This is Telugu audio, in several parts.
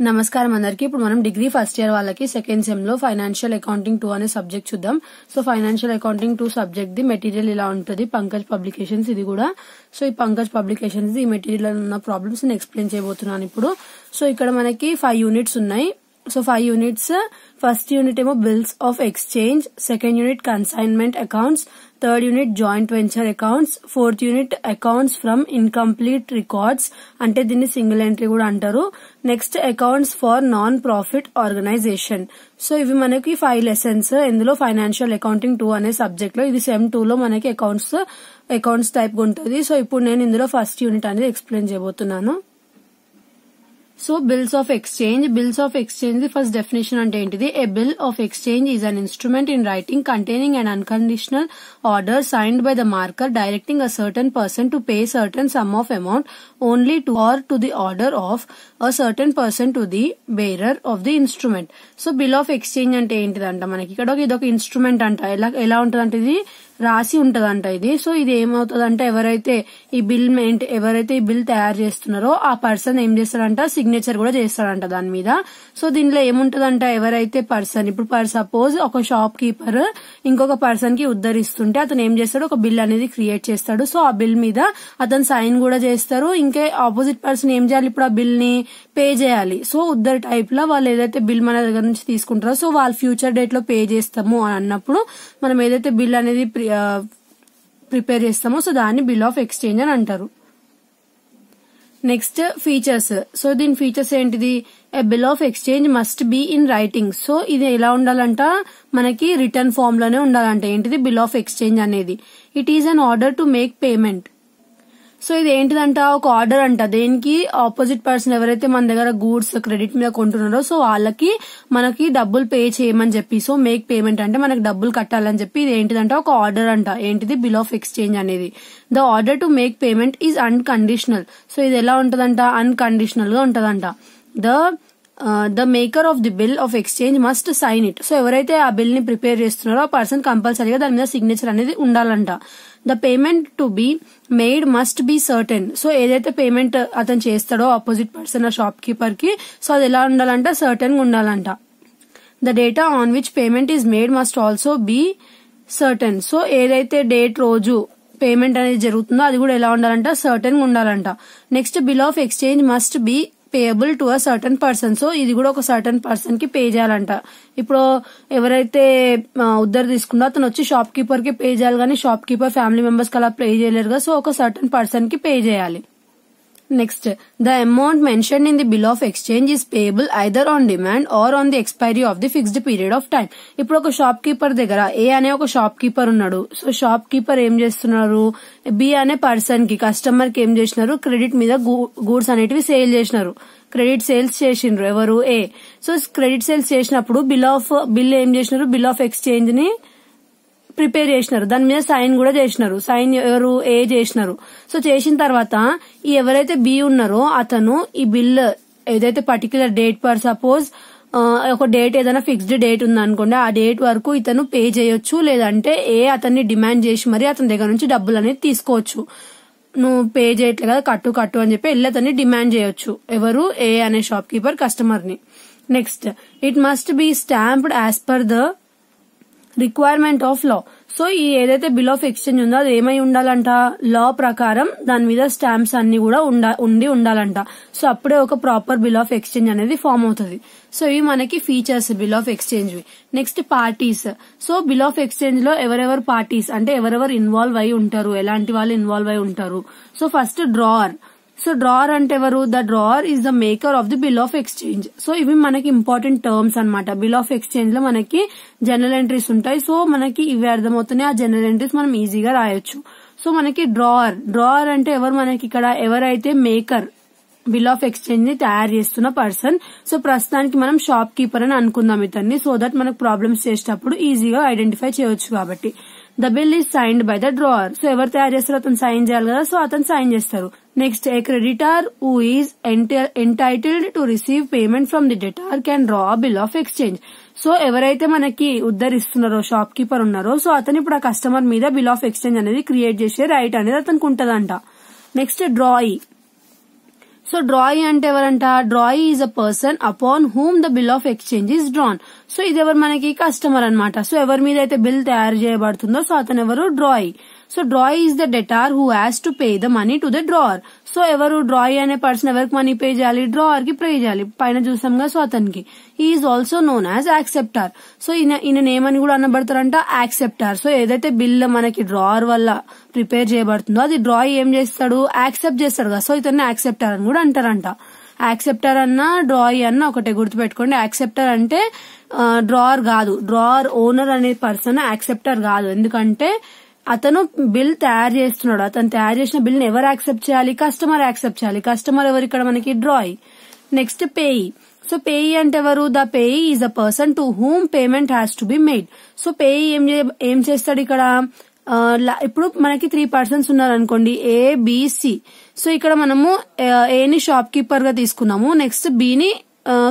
నమస్కారం అందరికి. ఇప్పుడు మనం డిగ్రీ ఫస్ట్ ఇయర్ వాళ్ళకి సెకండ్ సెమ్ లో ఫైనాన్షియల్ అకౌంటింగ్ 2 అనే సబ్జెక్ట్ చూద్దాం. So financial accounting 2 subject the material ఇలా ఉంటుంది. పంకజ్ పబ్లికేషన్స్ ఇది కూడా. సో ఈ పంకజ్ పబ్లికేషన్స్ ఈ మెటీరియల్ ఉన్న ప్రాబ్లమ్స్ ని ఎక్స్ప్లెయిన్ చేయబోతున్నాను ఇప్పుడు. సో ఇక్కడ మనకి 5 యూనిట్స్ ఉన్నాయి. So 5 units. ఫస్ట్ యూనిట్ ఏమో bills of exchange, second unit consignment accounts, third unit joint venture accounts, fourth unit accounts from incomplete records అంటే దీన్ని సింగిల్ ఎంట్రీ కూడా అంటారు. Next accounts for non profit organization. So ఇవి మనకి 5 లెసన్స్. ఇందులో ఫైనాన్షియల్ అకౌంటింగ్ 2 అనే సబ్జెక్ట్ లో ఇది సెమ్ 2 లో మనకి అకౌంట్స్ టైప్ ఉంటుంది. సో ఇప్పుడు నేను ఇందులో ఫస్ట్ యూనిట్ అనేది ఎక్స్ప్లెయిన్ చేయబోతున్నాను. So bills of exchange the first definition అంటే ఏంటిది? A bill of exchange is an instrument in writing containing an unconditional order signed by the maker directing a certain person to pay certain sum of amount only to or to the order of a certain person to the bearer of the instrument. So bill of exchange అంటే ఏంటిదంట? మనకి ఇక్కడ ఇదొక ఇన్స్ట్రుమెంట్ అంట. ఎలా ఉంటదంటే ఇది రాసి ఉంటదంట ఇది. సో ఇది ఏమవుతుందంటే ఎవరైతే ఈ బిల్ తయారు చేస్తున్నారో ఆ పర్సన్ ఏం చేస్తాడంట, సిగ్నేచర్ కూడా చేస్తాడంట దాని మీద. సో దీనిలో ఏముంటదంట, ఎవరైతే పర్సన్ ఇప్పుడు సపోజ్ ఒక షాప్ కీపర్ ఇంకొక పర్సన్ కి ఉద్ధరిస్తుంటే అతను ఏం చేస్తాడు, ఒక బిల్ అనేది క్రియేట్ చేస్తాడు. సో ఆ బిల్ మీద అతను సైన్ కూడా చేస్తారు. ఇంకా ఆపోజిట్ పర్సన్ ఏం చేయాలి, ఇప్పుడు ఆ బిల్ ని పే చేయాలి. సో ఉద్దరి టైప్ లో వాళ్ళు ఏదైతే బిల్ మన దగ్గర నుంచి తీసుకుంటారో సో వాళ్ళు ఫ్యూచర్ డేట్ లో పే చేస్తాము అని అన్నప్పుడు మనం ఏదైతే బిల్ అనేది ప్రిపేర్ చేస్తామో సో దాన్ని బిల్ ఆఫ్ ఎక్స్చేంజ్ అని అంటారు. Next features. సో దీని ఫీచర్స్ ఏంటిది? A bill of exchange must be in writing. So ఇది ఎలా ఉండాలంట, మనకి రిటర్న్ ఫామ్ లోనే ఉండాలంట. ఏంటిది బిల్ ఆఫ్ ఎక్స్చేంజ్ అనేది? It is an order to make payment. So ఇది ఏంటిదంట, ఒక ఆర్డర్ అంట. దేనికి? ఆపోజిట్ పర్సన్ ఎవరైతే మన దగ్గర గూడ్స్ క్రెడిట్ మీద కొంటున్నారో సో వాళ్ళకి మనకి డబ్బులు పే చేయమని చెప్పి, సో మేక్ పేమెంట్ అంటే మనకి డబ్బులు కట్టాలని చెప్పి ఇది ఏంటిదంట, ఒక ఆర్డర్ అంట. ఏంటిది? బిల్ ఆఫ్ ఎక్స్చేంజ్ అనేది. The order to make payment is unconditional. So ఇది ఎలా ఉంటదంట, అన్కండిషనల్ గా ఉంటదంట. The maker of the bill of exchange must sign it. So ఎవరైతే ఆ బిల్ ని ప్రిపేర్ చేస్తున్నారో ఆ పర్సన్ కంపల్సరీగా దాని మీద సిగ్నేచర్ అనేది ఉండాలంట. The payment to be made must be certain. So ఏదైతే పేమెంట్ అతను చేస్తాడో ఆపోజిట్ పర్సన్ ఆ షాప్ కీపర్ కి సో అది ఎలా ఉండాలంట, సర్టెన్ గా ఉండాలంట. The data on which payment is made must also be certain. So ఏదైతే డేట్ రోజు పేమెంట్ అనేది జరుగుతుందో అది కూడా ఎలా ఉండాలంట, సర్టెన్ గా ఉండాలంట. Next bill of exchange must B payable to a certain person. So ఇది కూడా ఒక సర్టన్ పర్సన్ కి పే చేయాలంట. ఇప్పుడు ఎవరైతే ఉద్దరు తీసుకుందో అతను వచ్చి షాప్ కీపర్ కి పే చేయాలి, కానీ షాప్ కీపర్ ఫ్యామిలీ మెంబర్స్ కి అలా పే చేయలేరు కదా. సో ఒక సర్టన్ పర్సన్ కి పే చేయాలి. Next the amount mention in the bill of exchange is payable either on demand or on the expiry of the fixed period of time. ఇప్పుడు ఒక షాప్ కీపర్ దగ్గర ఏ అనే ఒక షాప్ కీపర్ ఉన్నాడు. సో షాప్ కీపర్ ఏం చేస్తున్నారు, బి అనే పర్సన్ కి కస్టమర్ కి ఏం చేసినారు, క్రెడిట్ మీద గూడ్స్ అనేటివి సేల్ చేసినారు. క్రెడిట్ సేల్స్ చేసిండ్రు ఎవరు, ఏ. సో క్రెడిట్ సేల్స్ చేసినప్పుడు బిల్ ఏం చేసినారు, బిల్ ఆఫ్ ఎక్స్చేంజ్ ని ప్రిపేర్ చేసినారు. దాని మీద సైన్ కూడా చేసినారు. సైన్ ఎవరు, ఏ చేసినారు. సో చేసిన తర్వాత ఈ ఎవరైతే బి ఉన్నారో అతను ఈ బిల్ ఏదైతే పర్టికులర్ డేట్ పర్ సపోజ్ ఒక డేట్ ఏదైనా ఫిక్స్డ్ డేట్ ఉందనుకోండి, ఆ డేట్ వరకు ఇతను పే చేయొచ్చు. లేదంటే ఏ అతన్ని డిమాండ్ చేసి మరి అతని దగ్గర నుంచి డబ్బులు అనేది తీసుకోవచ్చు. నువ్వు పే చేయట్లే కదా, కట్టు అని చెప్పి వెళ్ళి అతన్ని డిమాండ్ చేయొచ్చు. ఎవరు, ఏ అనే షాప్ కీపర్ కస్టమర్ ని. Next it must be stamped as per the requirement of law. So ఈ ఏదైతే బిల్ ఆఫ్ ఎక్స్చేంజ్ ఉందో అది ఏమై ఉండాలంట, లా ప్రకారం దాని మీద స్టాంప్స్ అన్ని కూడా ఉండాలంట. సో అప్పుడే ఒక ప్రాపర్ బిల్ ఆఫ్ ఎక్స్చేంజ్ అనేది ఫామ్ అవుతుంది. సో ఇవి మనకి features bill of exchange. Next parties. So bill of exchange లో ఎవరెవరు పార్టీస్ అంటే ఎవరెవరు ఇన్వాల్వ్ అయి ఉంటారు, ఎలాంటి వాళ్ళు ఇన్వాల్వ్ అయి ఉంటారు. So first drawer. So drawer అంటే ఎవరు? The drawer is the maker of the bill of exchange. So ఇవి మనకి ఇంపార్టెంట్ టర్మ్స్ అన్నమాట. బిల్ ఆఫ్ ఎక్స్చేంజ్ లో మనకి జనరల్ ఎంట్రీస్ ఉంటాయి. సో మనకి ఇవి అర్థమవుతున్నాయి. ఆ జనరల్ ఎంట్రీస్ మనం ఈజీగా రాయొచ్చు. సో మనకి డ్రావర్ అంటే ఎవరు, మనకి ఇక్కడ ఎవరైతే మేకర్ బిల్ ఆఫ్ ఎక్స్చేంజ్ ని తయారు చేస్తున్న పర్సన్. సో ప్రస్తుతానికి మనం షాప్ కీపర్ అని అనుకుందాం ఇతన్ని. సో దట్ మనకు ప్రాబ్లమ్స్ చేసేటప్పుడు ఈజీగా ఐడెంటిఫై చేయొచ్చు కాబట్టి. The bill is signed by the drawer. So ఎవరు తయారు చేస్తారో అతను సైన్ చేయాలి కదా, సో అతను సైన్ చేస్తారు. Next A creditor who is entitled to receive payment from the debtor can draw bill of exchange. So ఎవరైతే మనకి ఉద్ధరిస్తున్నారో షాప్ కీపర్ ఉన్నారో సో అతను ఇప్పుడు ఆ కస్టమర్ మీద బిల్ ఆఫ్ ఎక్స్చేంజ్ అనేది క్రియేట్ చేసే రైట్ అనేది అతనికి ఉంటదంట. నెక్స్ట్ డ్రాయి. సో డ్రాయీ అంటే ఎవరంట, drawee is a person upon whom the bill of exchange is drawn. So ఇది ఎవరు మనకి కస్టమర్ అన్నమాట. సో ఎవరి మీద అయితే బిల్ తయారు చేయబడుతుందో సో అతను ఎవరు, drawee. So drawee is the debtor who has to pay the money to the drawer. So ఎవరు, డ్రాయీ అనే పర్సన్ ఎవరికి మనీ పే చేయాలి, డ్రావర్ కి పే చేయాలి, పైన చూసాంగా సో అతనికి. He is also known as acceptor. So ఈయన ఏమని కూడా అనబడతారంట, యాక్సెప్టార్. సో ఏదైతే బిల్ మనకి డ్రావర్ వల్ల ప్రిపేర్ చేయబడుతుందో అది డ్రాయీ ఏం చేస్తాడు, యాక్సెప్ట్ చేస్తాడు కదా, సో ఇతన్ని యాక్సెప్టార్ అని కూడా అంటారంట. యాక్సెప్టర్ అన్న డ్రాయీ అన్న ఒకటే గుర్తుపెట్టుకోండి. యాక్సెప్టర్ అంటే డ్రావర్ కాదు, డ్రావర్ ఓనర్ అనే పర్సన్ యాక్సెప్టర్ కాదు. ఎందుకంటే అతను బిల్ తయారు చేస్తున్నాడు, అతను తయారు చేసిన బిల్ ని ఎవరు యాక్సెప్ట్ చేయాలి, కస్టమర్ యాక్సెప్ట్ చేయాలి. కస్టమర్ ఎవరు ఇక్కడ మనకి, drawee. Next payee. So payee అంటే ఎవరు, the payee is a person to whom payment has to be made. So payee ఏం చేస్తాడు ఇక్కడ, ఇప్పుడు మనకి 3 పర్సన్స్ ఉన్నారు అనుకోండి, ఏ బి సి. సో ఇక్కడ మనము ఏని షాప్ కీపర్ గా తీసుకున్నాము, నెక్స్ట్ బిని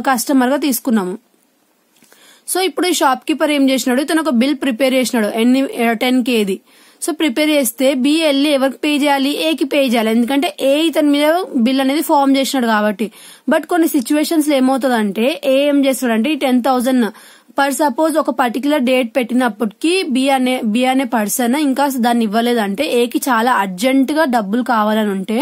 కస్టమర్ గా తీసుకున్నాము. సో ఇప్పుడు ఈ షాప్ కీపర్ ఏం చేసినాడు, ఇతను ఒక బిల్ ప్రిపేర్ చేసినాడు 10K. సో ప్రిపేర్ చేస్తే బి వెళ్ళి ఎవరికి పే చేయాలి, ఏకి పే చేయాలి, ఎందుకంటే ఏ ఇతని మీద బిల్ అనేది ఫార్మ్ చేసినాడు కాబట్టి. బట్ కొన్ని సిచ్యువేషన్స్ లో ఏమవుతుందంటే ఏ ఏం చేస్తాడంటే ఈ 10,000 పర్ సపోజ్ ఒక పర్టికులర్ డేట్ పెట్టినప్పటికి బి అనే పర్సన్ ఇంకా దాన్ని ఇవ్వలేదంటే ఏకి చాలా అర్జెంట్ గా డబ్బులు కావాలని ఉంటే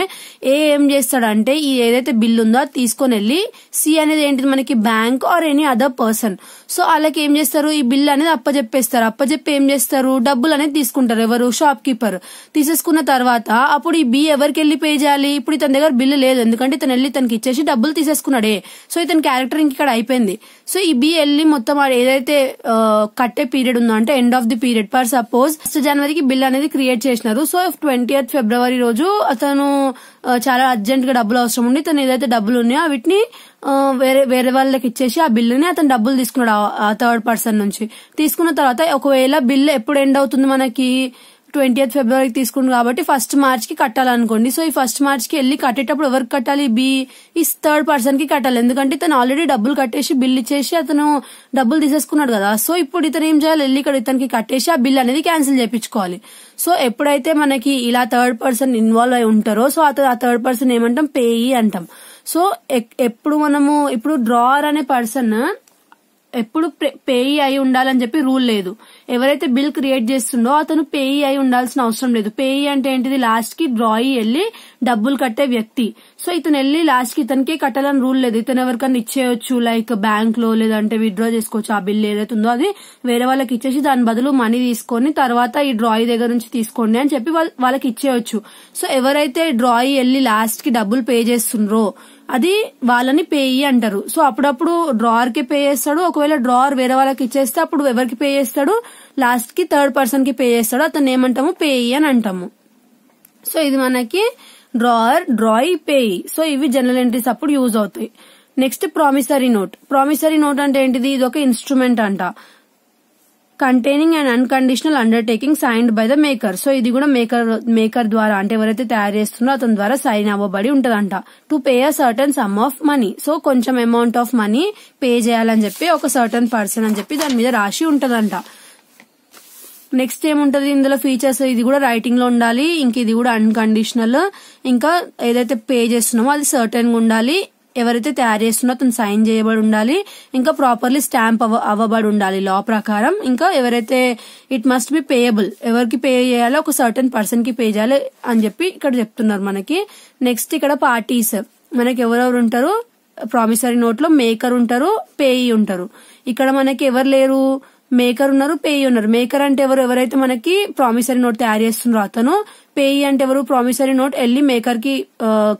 ఏ ఏం చేస్తాడంటే ఈ ఏదైతే బిల్ ఉందో అది తీసుకొని వెళ్లి సి అనేది ఏంటిది మనకి bank or any other person. So వాళ్ళకి ఏం చేస్తారు, ఈ బిల్ అనేది అప్పచెప్పేస్తారు. అప్పచెప్పి ఏం చేస్తారు, డబ్బులు అనేది తీసుకుంటారు. ఎవరు, షాప్ కీపర్. తీసేసుకున్న తర్వాత అప్పుడు ఈ బి ఎవరికి వెళ్లి పే చేయాలి, ఇప్పుడు ఇతని దగ్గర బిల్లు లేదు, ఎందుకంటే ఇతను వెళ్లి ఇతనికి ఇచ్చేసి డబ్బులు తీసేసుకున్నాడే. సో ఇతని క్యారెక్టర్ ఇంక ఇక్కడ అయిపోయింది. సో ఈ బి వెళ్లి మొత్తం ఏదైతే కట్టే పీరియడ్ ఉందో అంటే end of the period, per suppose 1 జనవరికి బిల్ అనేది క్రియేట్ చేసినారు. సో 20th ఫిబ్రవరి రోజు అతను చాలా అర్జెంట్ గా డబ్బులు అవసరం ఉండి తను ఏదైతే డబ్బులు ఉన్నాయో వీటిని వేరే వాళ్ళకి ఇచ్చేసి ఆ బిల్లుని అతను డబ్బులు తీసుకున్నాడు ఆ థర్డ్ పర్సన్ నుంచి. తీసుకున్న తర్వాత ఒకవేళ బిల్ ఎప్పుడు ఎండ్ అవుతుంది మనకి 20th ఫిబ్రవరికి తీసుకుంది కాబట్టి 1st March కి కట్టాలనుకోండి. సో ఈ 1st March కి వెళ్ళి కట్టేటప్పుడు ఎవరికి కట్టాలి, బి ఈ థర్డ్ పర్సన్ కి కట్టాలి, ఎందుకంటే ఇతను ఆల్రెడీ డబ్బులు కట్టేసి బిల్ ఇచ్చేసి అతను డబ్బులు తీసేసుకున్నాడు కదా. సో ఇప్పుడు ఇతను ఏం చేయాలి, వెళ్ళి ఇక్కడ ఇతనికి కట్టేసి ఆ బిల్ అనేది క్యాన్సిల్ చేయించుకోవాలి. సో ఎప్పుడైతే మనకి ఇలా థర్డ్ పర్సన్ ఇన్వాల్వ్ అయి ఉంటారో సో ఆ థర్డ్ పర్సన్ ఏమంటాం, పేయీ అంటాం. సో ఇప్పుడు డ్రావర్ అనే పర్సన్ ఎప్పుడు పేయీ అయి ఉండాలని చెప్పి రూల్ లేదు. ఎవరైతే బిల్ క్రియేట్ చేస్తుండో అతను పేయీ అయి ఉండాల్సిన అవసరం లేదు. పేయీ అంటే ఏంటిది, లాస్ట్ కి డ్రాయీ వెళ్ళి డబ్బులు కట్టే వ్యక్తి. సో ఇతను వెళ్ళి లాస్ట్ కి ఇతనికే కట్టాలని రూల్ లేదు. ఇతను ఎవరికన్నా ఇచ్చేయచ్చు, లైక్ బ్యాంక్ లో లేదంటే విత్డ్రా చేసుకోవచ్చు. ఆ బిల్ ఏదైతే ఉందో అది వేరే వాళ్ళకి ఇచ్చేసి దాని బదులు మనీ తీసుకొని తర్వాత ఈ డ్రాయీ దగ్గర నుంచి తీసుకోండి అని చెప్పి వాళ్ళకి ఇచ్చేయచ్చు. సో ఎవరైతే డ్రాయీ వెళ్ళి లాస్ట్ కి డబ్బులు పే చేస్తుండ్రో అది వాళ్ళని పేయీ అంటారు. సో అప్పుడప్పుడు డ్రావర్ కి పే చేస్తాడు, ఒకవేళ డ్రావర్ వేరే వాళ్ళకి ఇచ్చేస్తే అప్పుడు ఎవరికి పే చేస్తాడు, లాస్ట్ కి థర్డ్ పర్సన్ కి పే చేస్తాడు, అతను ఏమంటాము, పేయీ అని అంటాము. సో ఇది మనకి డ్రావర్, డ్రాయీ, పేయీ. సో ఇవి జనరల్ ఎంట్రీస్ అప్పుడు యూజ్ అవుతాయి. Next promissory note. Promissory note అంటే ఏంటిది, ఇది ఒక ఇన్స్ట్రుమెంట్ అంట, containing and unconditional undertaking signed by the maker. So ఇది కూడా మేకర్ ద్వారా అంటే ఎవరైతే తయారు చేస్తున్నారో అతని ద్వారా సైన్ అవ్వబడి ఉంటదంట. To pay a certain sum of money. So కొంచెం అమౌంట్ ఆఫ్ మనీ పే చేయాలని చెప్పి ఒక సర్టన్ పర్సన్ అని చెప్పి దాని మీద రాసి ఉంటదంట. నెక్స్ట్ ఏముంటది ఇందులో ఫీచర్స్, ఇది కూడా రైటింగ్ లో ఉండాలి, ఇంక ఇది కూడా అన్కండిషనల్, ఇంకా ఏదైతే పే చేస్తున్నామో అది సర్టన్ గా ఉండాలి, ఎవరైతే తయారు చేస్తున్నా అతను సైన్ చేయబడి ఉండాలి, ఇంకా ప్రాపర్లీ స్టాంప్ అవ్వబడి ఉండాలి లా ప్రకారం, ఇంకా ఎవరైతే ఇట్ మస్ట్ బి పేయబుల్, ఎవరికి పే చేయాలో ఒక సర్టన్ పర్సన్ కి పే చేయాలి అని చెప్పి ఇక్కడ చెప్తున్నారు మనకి. నెక్స్ట్ ఇక్కడ పార్టీస్ మనకి ఎవరెవరు ఉంటారు, ప్రామిసరీ నోట్ లో మేకర్ ఉంటారు, పేయీ ఉంటారు. ఇక్కడ మనకి ఎవరు లేరు, మేకర్ ఉన్నారు, పేయీ ఉన్నారు. మేకర్ అంటే ఎవరైతే మనకి ప్రామిసరీ నోట్ తయారు చేస్తున్నారో అతను, పేయీ అంటే ఎవరు, ప్రామిసరీ నోట్ వెళ్ళి మేకర్ కి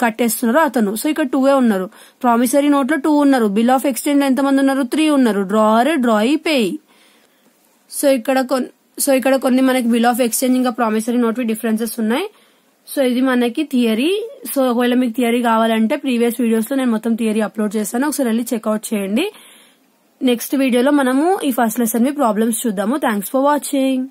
కట్టేస్తున్నారో అతను. సో ఇక్కడ 2 ఉన్నారు, ప్రామిసరీ నోట్ లో 2 ఉన్నారు, బిల్ ఆఫ్ ఎక్స్చేంజ్ లో ఎంతమంది ఉన్నారు, 3 ఉన్నారు, డ్రావర్, డ్రాయీ, పేయీ. సో ఇక్కడ కొన్ని మనకి బిల్ ఆఫ్ ఎక్స్చేంజ్ ఇంకా ప్రామిసరీ నోట్ డిఫరెన్సెస్ ఉన్నాయి. సో ఇది మనకి థియరీ. సో ఒకవేళ మీకు థియరీ కావాలంటే ప్రీవియస్ వీడియోస్ లో నేను మొత్తం థియరీ అప్లోడ్ చేస్తాను, ఒకసారి వెళ్ళి చెక్అవుట్ చేయండి. నెక్స్ట్ వీడియోలో మనము ఈ ఫస్ట్ లెసన్ ప్రాబ్లమ్స్ చూద్దాము. Thanks for watching.